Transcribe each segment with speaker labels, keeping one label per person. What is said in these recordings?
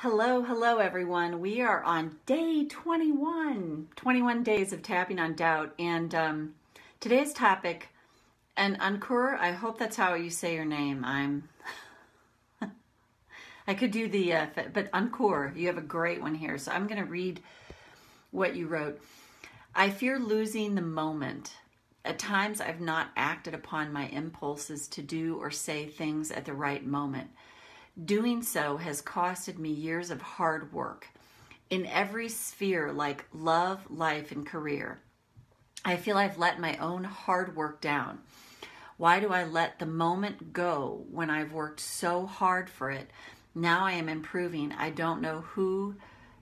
Speaker 1: Hello everyone. We are on day 21 days of tapping on doubt. And today's topic, and Ankur, I hope that's how you say your name. I could do but Ankur, you have a great one here. So I'm going to read what you wrote. I fear losing the moment. At times I've not acted upon my impulses to do or say things at the right moment. Doing so has costed me years of hard work in every sphere, like love, life, and career. I feel I've let my own hard work down. Why do I let the moment go when I've worked so hard for it? Now I am improving. I don't know who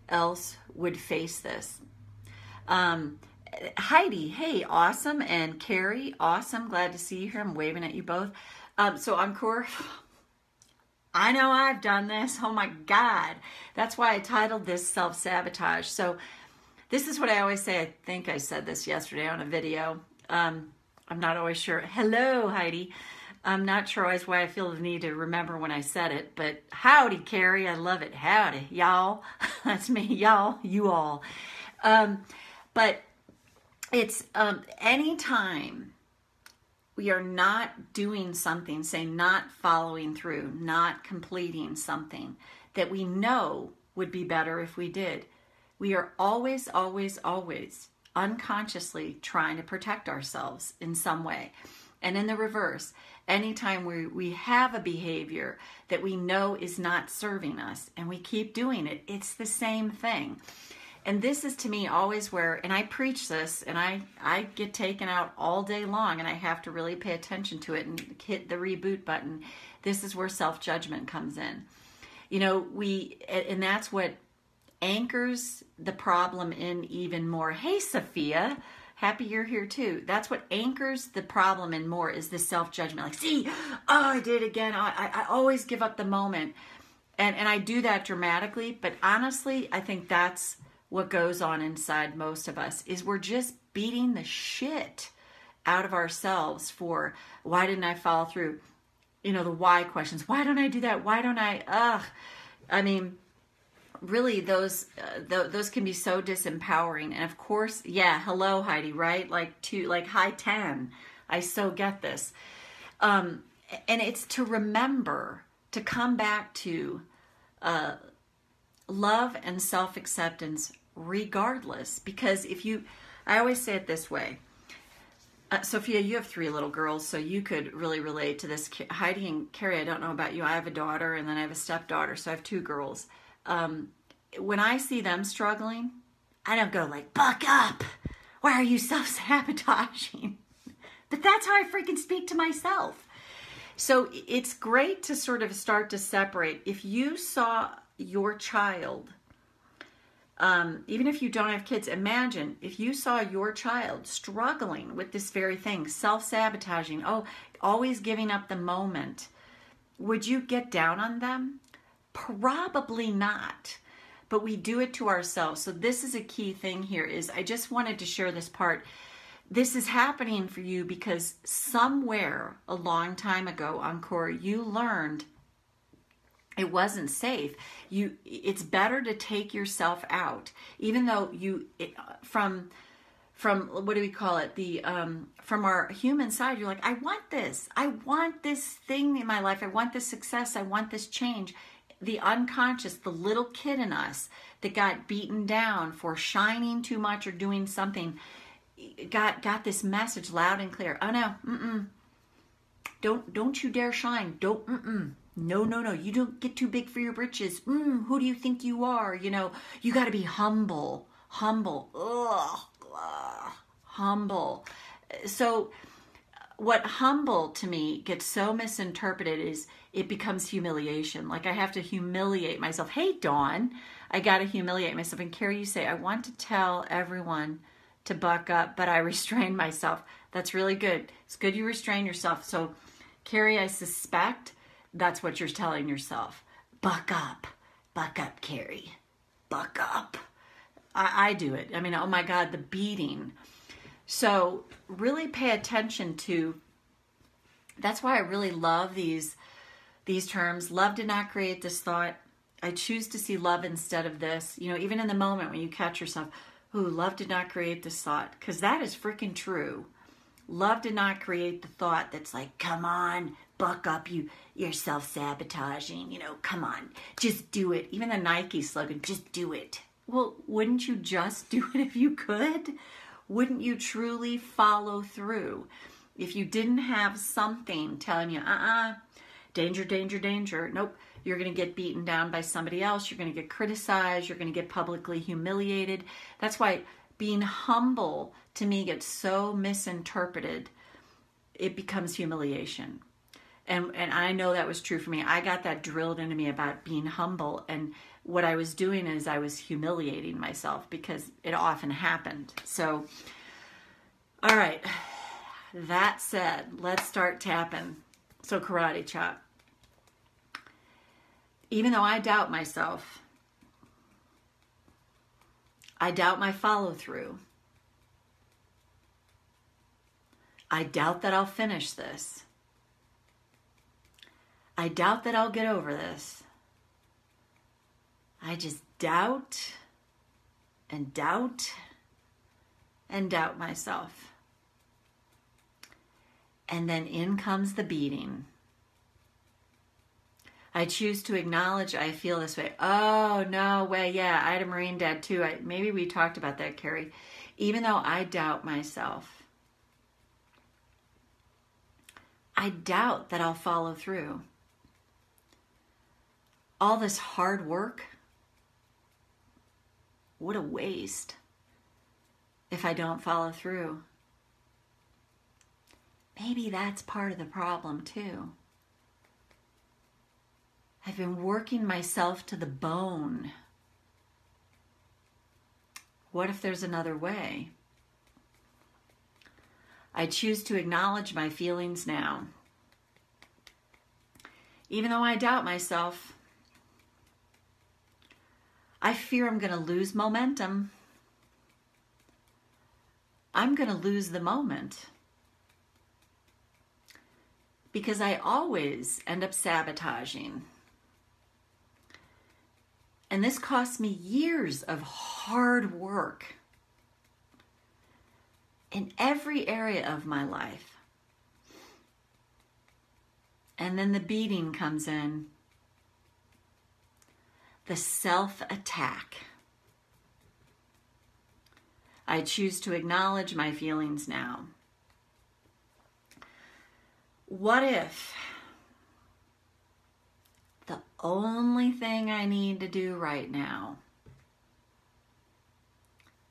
Speaker 1: else would face this. Heidi, hey, awesome. And Carrie, awesome. Glad to see you here. I'm waving at you both. So Ankur, I know I've done this. Oh my God. That's why I titled this Self-sabotage. So this is what I always say. I think I said this yesterday on a video. I'm not always sure. Hello, Heidi. I'm not sure always why I feel the need to remember when I said it, but howdy, Carrie. I love it. Howdy, y'all. That's me, y'all, you all. But it's anytime we are not doing something, say not following through, not completing something that we know would be better if we did. We are always unconsciously trying to protect ourselves in some way. And in the reverse, anytime we have a behavior that we know is not serving us and we keep doing it, it's the same thing. And this is to me always where, and I preach this and I get taken out all day long and I have to really pay attention to it and hit the reboot button. This is where self-judgment comes in. You know, and that's what anchors the problem in even more. Hey, Sophia, happy you're here too. That's what anchors the problem in more is the self-judgment. Like, see, oh, I did it again. I always give up the moment. And I do that dramatically, but honestly, I think that's what goes on inside most of us is we're just beating the shit out of ourselves for why didn't I follow through? You know, the why questions. Why don't I do that? Why don't I? I mean, really, those can be so disempowering. And of course, yeah, hello, Heidi, right? Like high 10. I so get this. And it's to remember to come back to love and self-acceptance regardless, because I always say it this way, Sophia, you have 3 little girls, so you could really relate to this. Heidi and Carrie, I don't know about you. I have a daughter and then I have a stepdaughter, so I have 2 girls. When I see them struggling, I don't go like, buck up. Why are you self-sabotaging? But that's how I freaking speak to myself. So it's great to sort of start to separate. If you saw your child, even if you don't have kids, imagine if you saw your child struggling with this very thing, self-sabotaging, always giving up the moment, would you get down on them? Probably not. But we do it to ourselves. So this is a key thing here is I just wanted to share this part. This is happening for you because somewhere a long time ago, Ankur, you learned it wasn't safe. It's better to take yourself out, even though from what do we call it? From our human side, you're like, I want this thing in my life. I want this success. I want this change. The unconscious, the little kid in us that got beaten down for shining too much or doing something, got this message loud and clear. Oh no, don't you dare shine. No, you don't get too big for your britches. Who do you think you are? You know, you got to be humble. Humble. So what humble to me gets so misinterpreted is it becomes humiliation. Like I have to humiliate myself. Hey, Dawn, I got to humiliate myself. And Carrie, you say, I want to tell everyone to buck up, but I restrain myself. That's really good. It's good you restrain yourself. So Carrie, I suspect that's what you're telling yourself. Buck up, Carrie, buck up. I do it. I mean, oh my God, the beating. So really pay attention to, that's why I really love these terms. Love did not create this thought. I choose to see love instead of this. You know, even in the moment when you catch yourself, ooh, love did not create this thought. Because that is freaking true. Love did not create the thought that's like, come on, buck up, you're self-sabotaging. You know, come on, just do it. Even the Nike slogan, just do it. Well, wouldn't you just do it if you could? Wouldn't you truly follow through? If you didn't have something telling you, danger, danger, danger. Nope. You're going to get beaten down by somebody else. You're going to get criticized. You're going to get publicly humiliated. That's why being humble to me gets so misinterpreted. It becomes humiliation. And I know that was true for me. I got that drilled into me about being humble. And what I was doing is I was humiliating myself because it often happened. So, all right. That said, let's start tapping. So karate chop. Even though I doubt myself, I doubt my follow through. I doubt that I'll finish this. I doubt that I'll get over this. I just doubt and doubt and doubt myself. And then in comes the beating. I choose to acknowledge I feel this way. Oh, no way. Yeah, I had a Marine dad too. Maybe we talked about that, Carrie. Even though I doubt myself, I doubt that I'll follow through. All this hard work, what a waste if I don't follow through. Maybe that's part of the problem too. I've been working myself to the bone. What if there's another way? I choose to acknowledge my feelings now. Even though I doubt myself, I fear I'm going to lose momentum. I'm going to lose the moment. Because I always end up sabotaging. And this costs me years of hard work in every area of my life. And then the beating comes in. The self-attack. I choose to acknowledge my feelings now. What if the only thing I need to do right now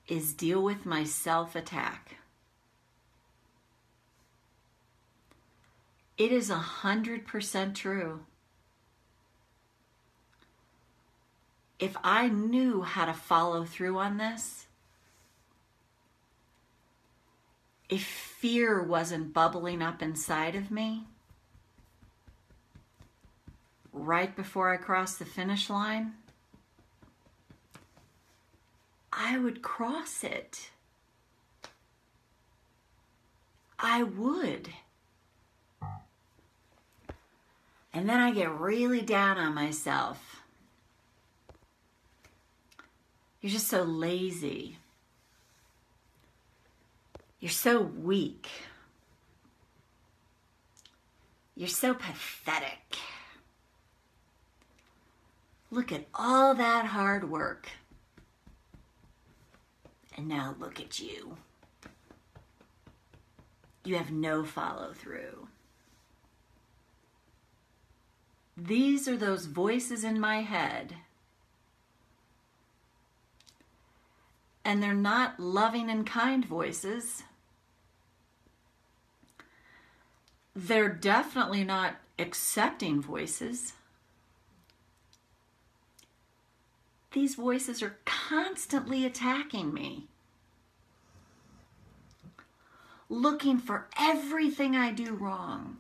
Speaker 1: is deal with my self-attack? It is 100% true. If I knew how to follow through on this, if fear wasn't bubbling up inside of me right before I crossed the finish line, I would cross it. I would. And then I get really down on myself. You're just so lazy. You're so weak. You're so pathetic. Look at all that hard work. And now look at you. You have no follow through. These are those voices in my head. And they're not loving and kind voices. They're definitely not accepting voices. These voices are constantly attacking me, looking for everything I do wrong,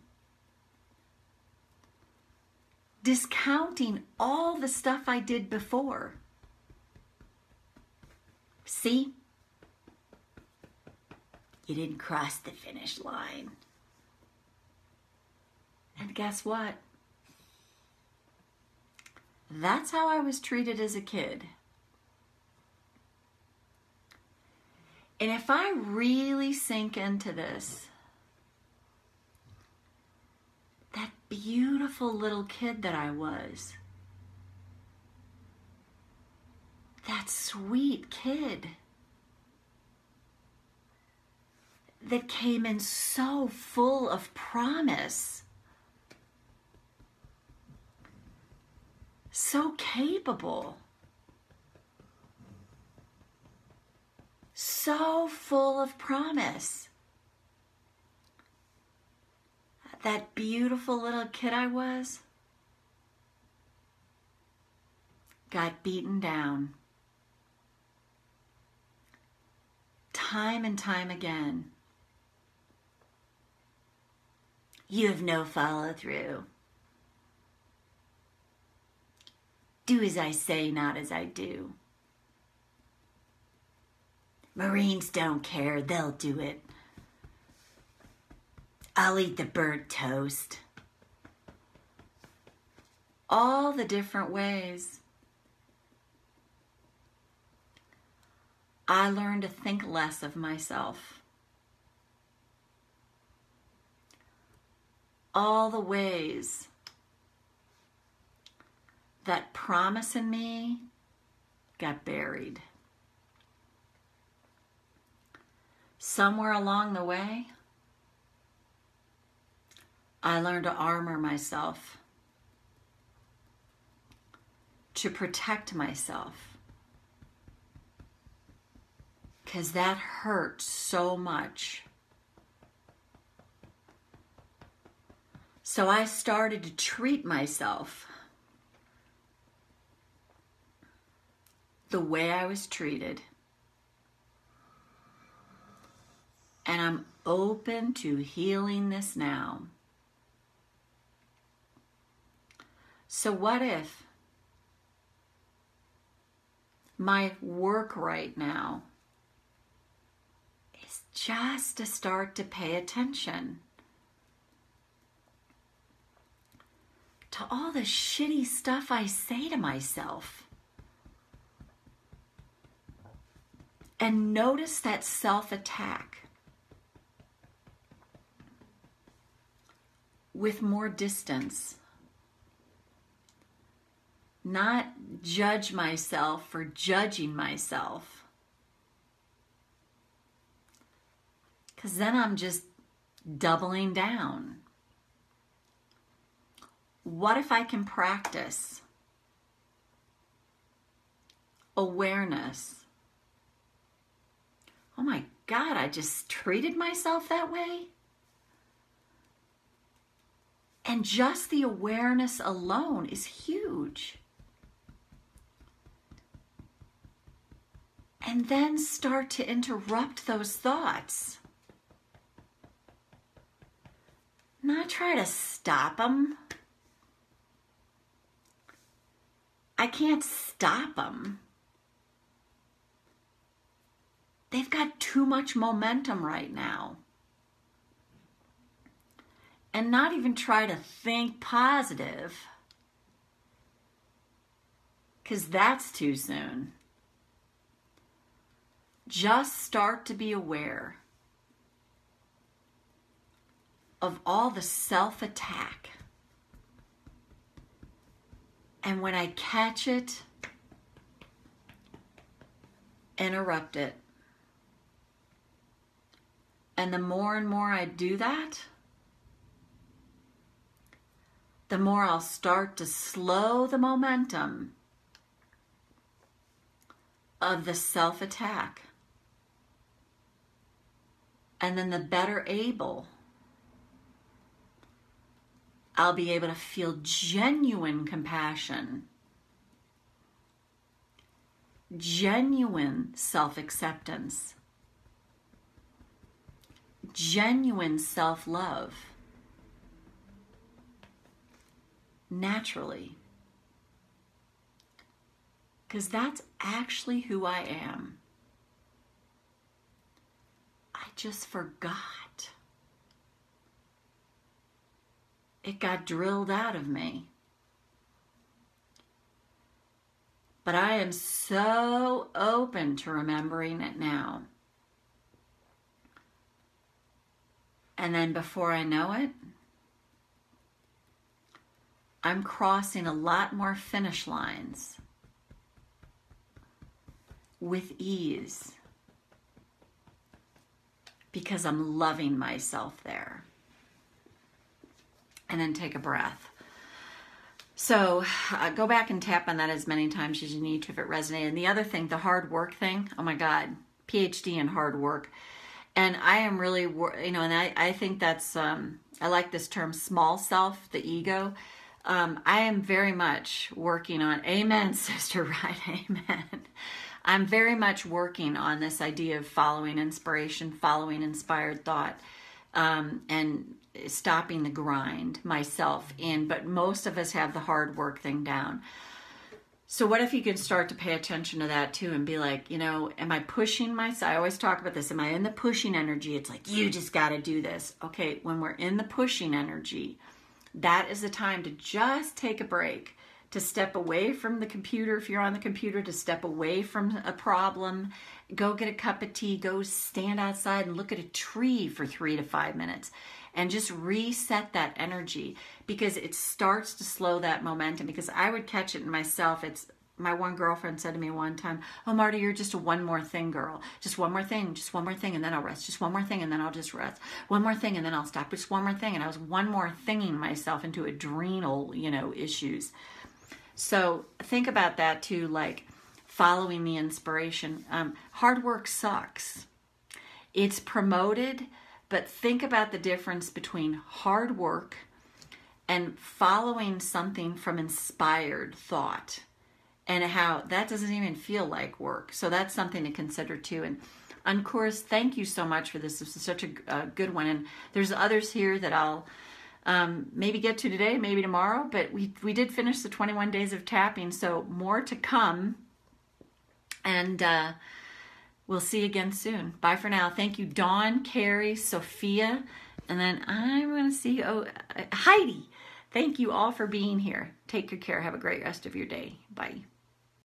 Speaker 1: discounting all the stuff I did before. See? You didn't cross the finish line. And guess what? That's how I was treated as a kid. And if I really sink into this, that beautiful little kid that I was, that sweet kid that came in so full of promise, so capable, so full of promise. That beautiful little kid I was got beaten down time and time again. You have no follow through. Do as I say, not as I do. Marines don't care, they'll do it. I'll eat the burnt toast. All the different ways I learned to think less of myself. All the ways that promise in me got buried. Somewhere along the way, I learned to armor myself, to protect myself, because that hurt so much. So I started to treat myself the way I was treated. And I'm open to healing this now. So what if my work right now is just to start to pay attention to all the shitty stuff I say to myself, and notice that self-attack with more distance. Not judge myself for judging myself, because then I'm just doubling down. What if I can practice awareness? Oh my God, I just treated myself that way? And just the awareness alone is huge. And then start to interrupt those thoughts. Not try to stop them. I can't stop them. They've got too much momentum right now. And not even try to think positive, because that's too soon. Just start to be aware of all the self-attack. And when I catch it, interrupt it. And the more and more I do that, the more I'll start to slow the momentum of the self-attack. And then the better able I'll be able to feel genuine compassion, genuine self-acceptance, genuine self-love, naturally. Because that's actually who I am. I just forgot. It got drilled out of me. But I am so open to remembering it now. And then before I know it, I'm crossing a lot more finish lines with ease because I'm loving myself there. And then take a breath. So go back and tap on that as many times as you need to if it resonated. And the other thing, the hard work thing, oh my God, PhD in hard work. And I am really, and I think that's, I like this term, small self, the ego. I am very much working on, amen, Sister Right, amen. I'm very much working on this idea of following inspiration, following inspired thought, and stopping the grind myself in. But most of us have the hard work thing down. So what if you can start to pay attention to that too and be like, am I pushing myself? I always talk about this. Am I in the pushing energy? It's like, you just got to do this. Okay, when we're in the pushing energy, that is the time to just take a break, to step away from the computer if you're on the computer, to step away from a problem, go get a cup of tea, go stand outside and look at a tree for 3 to 5 minutes and just reset that energy, because it starts to slow that momentum. Because I would catch it in myself. It's my one girlfriend said to me one time, "Oh, Marti, you're just a one more thing girl. Just one more thing, and then I'll rest. Just one more thing, and then I'll just rest. One more thing, and then I'll stop. Just one more thing." And I was one more thinging myself into adrenal, issues. So think about that too, like following the inspiration. Hard work sucks. It's promoted, but think about the difference between hard work and following something from inspired thought, and how that doesn't even feel like work. So that's something to consider too. And of course, thank you so much for this. This is such a good one. And there's others here that I'll maybe get to today, maybe tomorrow, but we did finish the 21 days of tapping, so more to come, and we'll see you again soon. Bye for now. Thank you, Dawn, Carrie, Sophia, and then I'm going to see Heidi. Thank you all for being here. Take good care. Have a great rest of your day. Bye.